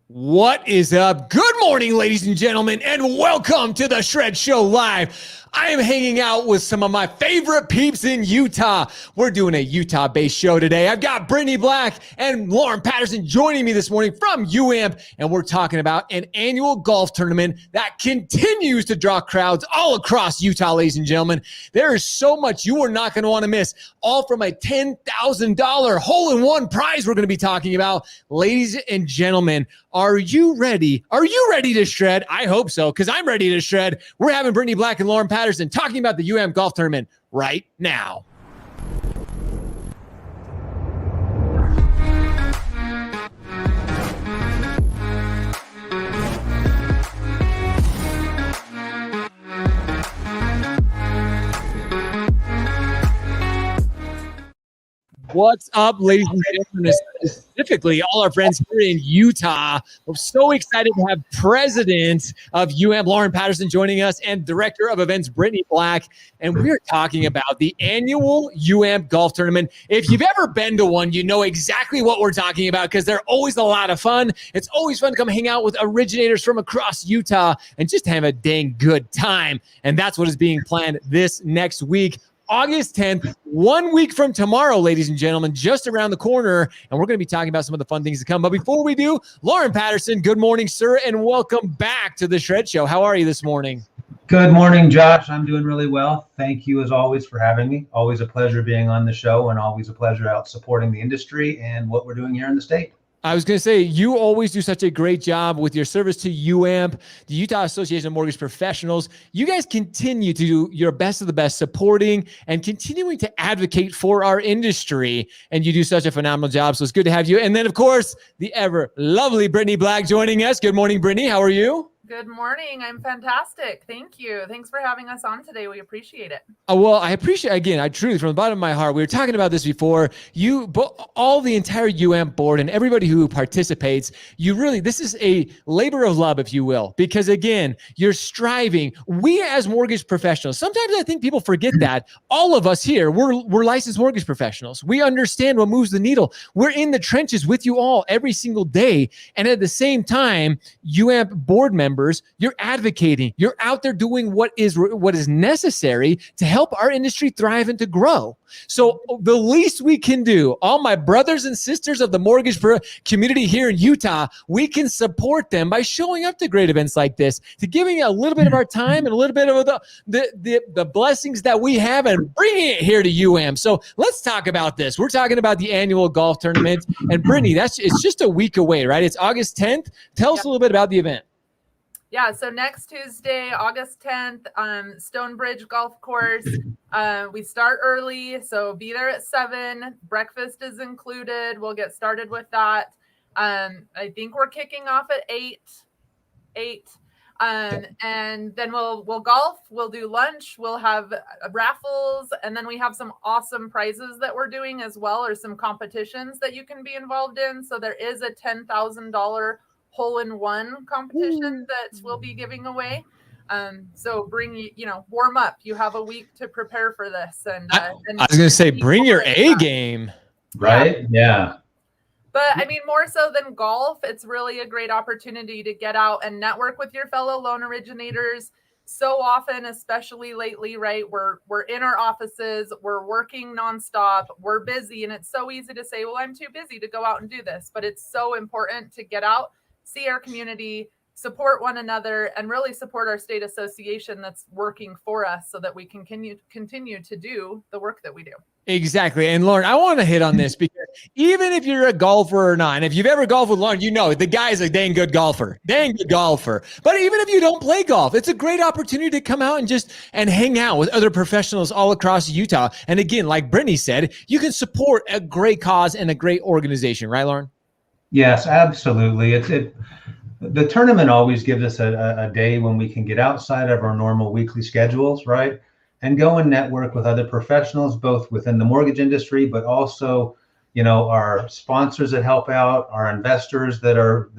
What is up? Good morning, ladies and gentlemen, and welcome to the Shred Show Live. I am hanging out with some of my favorite peeps in Utah. We're doing a Utah-based show today. I've got Brittany Black and Lauren Patterson joining me this morning from UAMP, and we're talking about an annual golf tournament that continues to draw crowds all across Utah, ladies and gentlemen. There is so much you are not going to want to miss, all from a $10,000 hole-in-one prize we're going to be talking about. Ladies and gentlemen, are you ready? Are you ready to shred? I hope so, because I'm ready to shred. We're having Brittany Black and Lauren Patterson talking about the UAMP Golf Tournament right now. What's up, ladies and gentlemen, specifically all our friends here in Utah. We're so excited to have President of UAMP, Lauren Patterson, joining us, and Director of Events, Brittany Black. And we're talking about the annual UAMP Golf Tournament. If you've ever been to one, you know exactly what we're talking about because they're always a lot of fun. It's always fun to come hang out with originators from across Utah and just have a dang good time. And that's what is being planned this next week. August 10th, 1 week from tomorrow, ladies and gentlemen, just around the corner. And we're going to be talking about some of the fun things to come. But before we do, Lauren Patterson, good morning, sir, and welcome back to the Shred Show. How are you this morning? Good morning, Josh. I'm doing really well. Thank you, as always, for having me. Always a pleasure being on the show and always a pleasure out supporting the industry and what we're doing here in the state. I was going to say, you always do such a great job with your service to UAMP, the Utah Association of Mortgage Professionals. You guys continue to do your best of the best, supporting and continuing to advocate for our industry. And you do such a phenomenal job. So it's good to have you. And then, of course, the ever lovely Brittany Black joining us. Good morning, Brittany. How are you? Good morning. I'm fantastic. Thank you. Thanks for having us on today. We appreciate it. Well, I appreciate, again, I truly, from the bottom of my heart, we were talking about this before, all the entire UAMP board and everybody who participates, this is a labor of love, if you will, because again, you're striving. We as mortgage professionals, sometimes I think people forget that all of us here, we're licensed mortgage professionals. We understand what moves the needle. We're in the trenches with you all every single day. And at the same time, UAMP board members, you're advocating, you're out there doing what is necessary to help our industry thrive and to grow. So the least we can do, all my brothers and sisters of the mortgage community here in Utah, we can support them by showing up to great events like this, to giving a little bit of our time and a little bit of the blessings that we have and bringing it here to UAMP. So let's talk about this. We're talking about the annual golf tournament. And Brittany, it's just a week away, right? It's August 10th. Tell us a little bit about the event. Yeah, so next Tuesday, August 10th, Stonebridge Golf Course. We start early, so be there at 7. Breakfast is included. We'll get started with that. I think we're kicking off at 8. And then we'll golf. We'll do lunch. We'll have raffles, and then we have some awesome prizes that we're doing as well, or some competitions that you can be involved in. So there is a $10,000 hole-in-one competition that we'll be giving away. So warm up. You have a week to prepare for this. And I was going to say, bring your A game. Right? Yeah. But I mean, more so than golf, it's really a great opportunity to get out and network with your fellow loan originators. So often, especially lately, right? We're in our offices, we're working nonstop, we're busy, and it's so easy to say, well, I'm too busy to go out and do this. But it's so important to get out, see our community, support one another, and really support our state association that's working for us so that we can continue to do the work that we do. Exactly. And Lauren, I want to hit on this because even if you're a golfer or not, and if you've ever golfed with Lauren, you know the guy's a dang good golfer. But even if you don't play golf, it's a great opportunity to come out and hang out with other professionals all across Utah. And again, like Brittany said, you can support a great cause and a great organization, right, Lauren? Yes, absolutely. The tournament always gives us a day when we can get outside of our normal weekly schedules, right? And go and network with other professionals, both within the mortgage industry, but also, our sponsors that help out, our investors our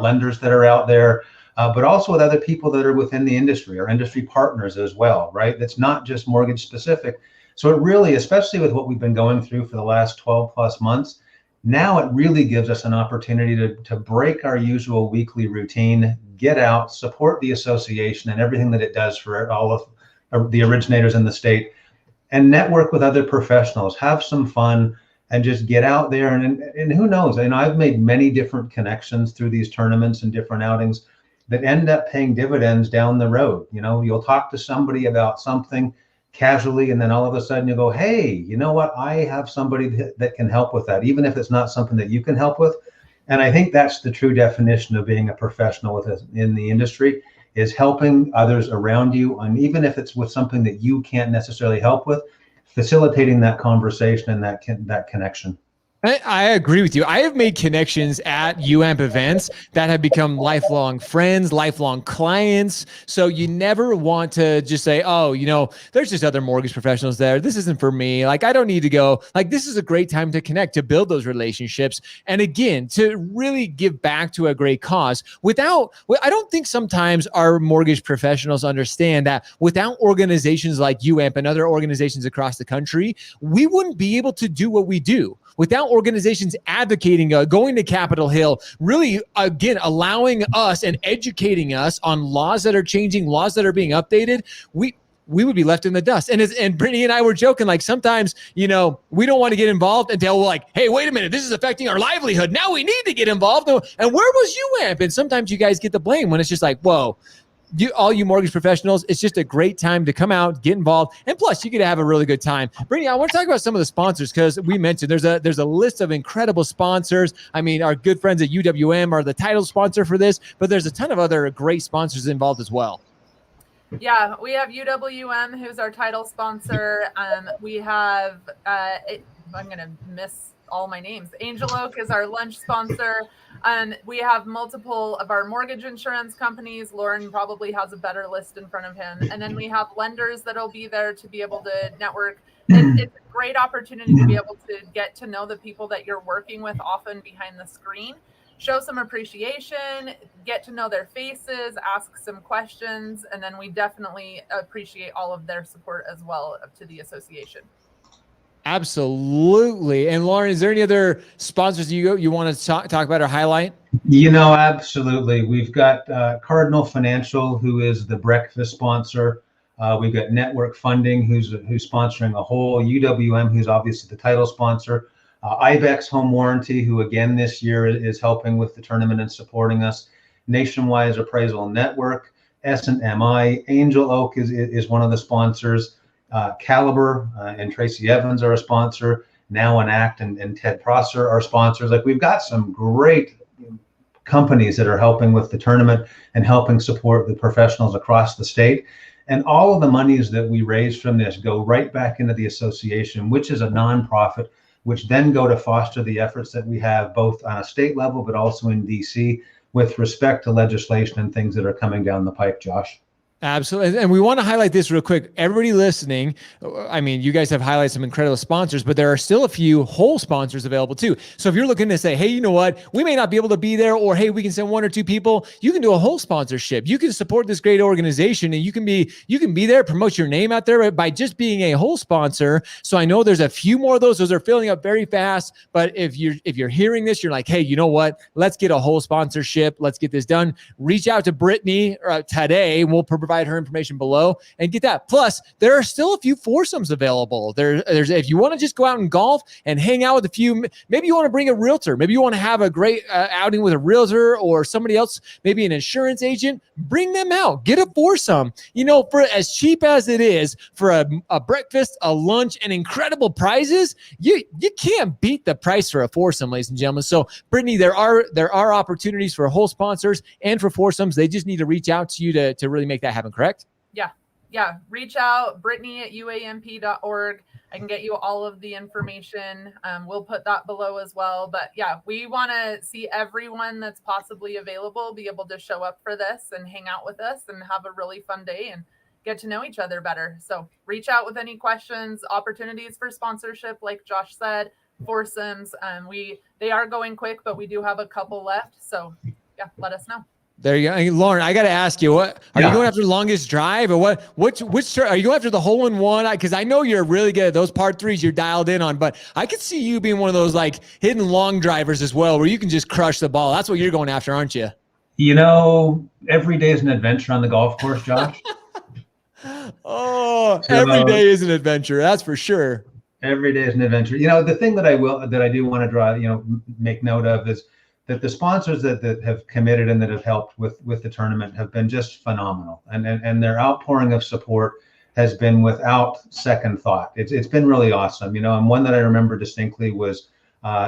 lenders that are out there, but also with other people that are within the industry, our industry partners as well, right? That's not just mortgage specific. So it really, especially with what we've been going through for the last 12 plus months, Now it really gives us an opportunity to break our usual weekly routine, get out, support the association and everything that it does for all of the originators in the state, and network with other professionals, have some fun, and just get out there. And who knows, I've made many different connections through these tournaments and different outings that end up paying dividends down the road. You'll talk to somebody about something casually, and then all of a sudden you go, hey, you know what? I have somebody that can help with that, even if it's not something that you can help with. And I think that's the true definition of being a professional in the industry, is helping others around you. And even if it's with something that you can't necessarily help with, facilitating that conversation and that connection. I agree with you. I have made connections at UAMP events that have become lifelong friends, lifelong clients. So you never want to just say, oh, there's just other mortgage professionals there. This isn't for me. Like, I don't need to go. Like, this is a great time to connect, to build those relationships. And again, to really give back to a great cause. I don't think sometimes our mortgage professionals understand that without organizations like UAMP and other organizations across the country, we wouldn't be able to do what we do. Without organizations advocating, going to Capitol Hill, really, again, allowing us and educating us on laws that are changing, laws that are being updated, we would be left in the dust. And Brittany and I were joking, like, sometimes, we don't want to get involved until we're like, hey, wait a minute, this is affecting our livelihood. Now we need to get involved. And where was UAMP? And sometimes you guys get the blame when it's just like, whoa. All you mortgage professionals, it's just a great time to come out, get involved, and plus you get to have a really good time. Brittany, I want to talk about some of the sponsors, because we mentioned there's a list of incredible sponsors. I mean, our good friends at UWM are the title sponsor for this, but there's a ton of other great sponsors involved as well. Yeah, we have UWM, who's our title sponsor. We have, I'm going to miss all my names. Angel Oak is our lunch sponsor. We have multiple of our mortgage insurance companies. Lauren probably has a better list in front of him. And then we have lenders that'll be there to be able to network. It's a great opportunity to be able to get to know the people that you're working with, often behind the screen. Show some appreciation, get to know their faces, ask some questions, and then we definitely appreciate all of their support as well to the association. Absolutely. And Lauren, is there any other sponsors you want to talk about or highlight? Absolutely. We've got Cardinal Financial, who is the breakfast sponsor. We've got Network Funding, who's sponsoring a whole. UWM, who's obviously the title sponsor. IBEX Home Warranty, who again this year is helping with the tournament and supporting us. Nationwide Appraisal Network, S&MI, Angel Oak is one of the sponsors. Caliber and Tracy Evans are a sponsor. Now Enact and Ted Prosser are sponsors. Like, we've got some great companies that are helping with the tournament and helping support the professionals across the state. And all of the monies that we raise from this go right back into the association, which is a nonprofit, which then go to foster the efforts that we have both on a state level, but also in DC with respect to legislation and things that are coming down the pipe, Josh. Absolutely. And we want to highlight this real quick. Everybody listening, I mean, you guys have highlighted some incredible sponsors, but there are still a few whole sponsors available too. So if you're looking to say, hey, you know what, we may not be able to be there, or hey, we can send one or two people, you can do a whole sponsorship. You can support this great organization, and you can be there, promote your name out there by just being a whole sponsor. So I know there's a few more of those. Those are filling up very fast. But if you're hearing this, you're like, hey, you know what, let's get a whole sponsorship. Let's get this done. Reach out to Brittany today. We'll provide her information below and get that. Plus, there are still a few foursomes available. There's if you want to just go out and golf and hang out with a few, maybe you want to bring a realtor, maybe you want to have a great outing with a realtor or somebody else, maybe an insurance agent, bring them out, get a foursome. For as cheap as it is for a breakfast, a lunch, and incredible prizes, you can't beat the price for a foursome, ladies and gentlemen. So Brittany, there are opportunities for whole sponsors and for foursomes. They just need to reach out to you to really make that happen. Correct? Yeah. Reach out, Brittany@uamp.org. I can get you all of the information. We'll put that below as well. But yeah, we want to see everyone that's possibly available be able to show up for this and hang out with us and have a really fun day and get to know each other better. So reach out with any questions, opportunities for sponsorship, like Josh said, foursomes. They are going quick, but we do have a couple left. So yeah, let us know. There you go. Hey, Lauren, I got to ask you, what are you Yeah. going after the longest drive or what? Which are you going after the hole in one? Because I know you're really good at those par threes you're dialed in on, but I could see you being one of those like hidden long drivers as well, where you can just crush the ball. That's what you're going after, aren't you? You know, every day is an adventure on the golf course, Josh. Oh, So- every day is an adventure. That's for sure. Every day is an adventure. You know, the thing that I do want to draw, make note of is that the sponsors that have committed and that have helped with the tournament have been just phenomenal, and their outpouring of support has been without second thought. It's been really awesome, and one that I remember distinctly was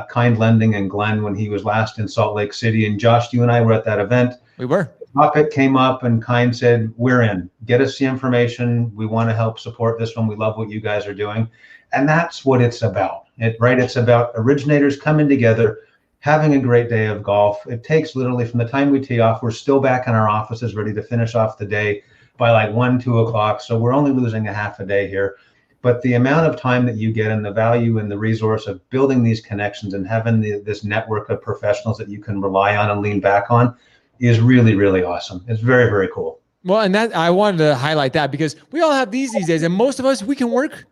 Kind Lending and Glenn when he was last in Salt Lake City. And Josh, you and I were at that event. We were. Topic came up and Kind said, "We're in. Get us the information. We want to help support this one. We love what you guys are doing." And that's what it's about, right? It's about originators coming together, having a great day of golf. It takes literally from the time we tee off, we're still back in our offices ready to finish off the day by like 1, 2 o'clock. So we're only losing a half a day here. But the amount of time that you get and the value and the resource of building these connections and having this network of professionals that you can rely on and lean back on is really, really awesome. It's very, very cool. Well, and that I wanted to highlight that because we all have these days, and most of us we can work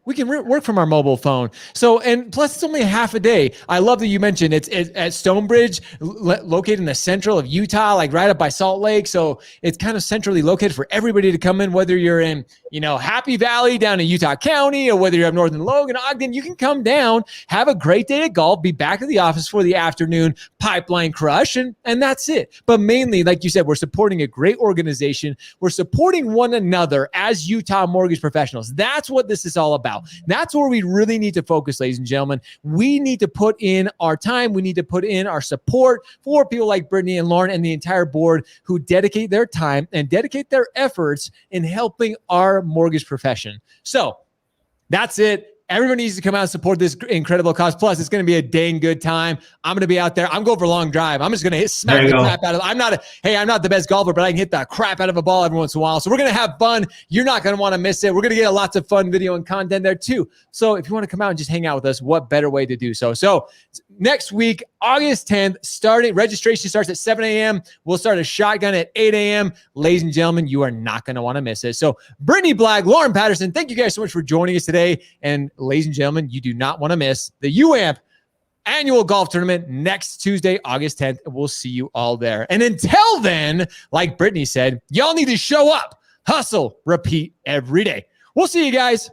from our mobile phone. So, and plus it's only half a day. I love that you mentioned it's at Stonebridge, located in the central of Utah, like right up by Salt Lake. So it's kind of centrally located for everybody to come in, whether you're in Happy Valley down in Utah County, or whether you're up north in Logan, Ogden. You can come down, have a great day of golf, be back at the office for the afternoon pipeline crush, and that's it. But mainly, like you said, we're supporting a great organization. We're supporting one another as Utah mortgage professionals. That's what this is all about. That's where we really need to focus, ladies and gentlemen. We need to put in our time. We need to put in our support for people like Brittany and Lauren and the entire board who dedicate their time and dedicate their efforts in helping our mortgage profession. So that's it. Everyone needs to come out and support this incredible cause. Plus, it's going to be a dang good time. I'm going to be out there. I'm going for a long drive. I'm just going to smack the crap out of it. I'm not the best golfer, but I can hit the crap out of a ball every once in a while. So we're going to have fun. You're not going to want to miss it. We're going to get lots of fun video and content there too. So if you want to come out and just hang out with us, what better way to do so? So next week, August 10th, registration starts at 7 a.m. We'll start a shotgun at 8 a.m. Ladies and gentlemen, you are not going to want to miss it. So Brittany Black, Lauren Patterson, thank you guys so much for joining us today. And ladies and gentlemen, you do not want to miss the UAMP annual golf tournament next Tuesday, August 10th. We'll see you all there. And until then, like Brittany said, y'all need to show up, hustle, repeat every day. We'll see you guys.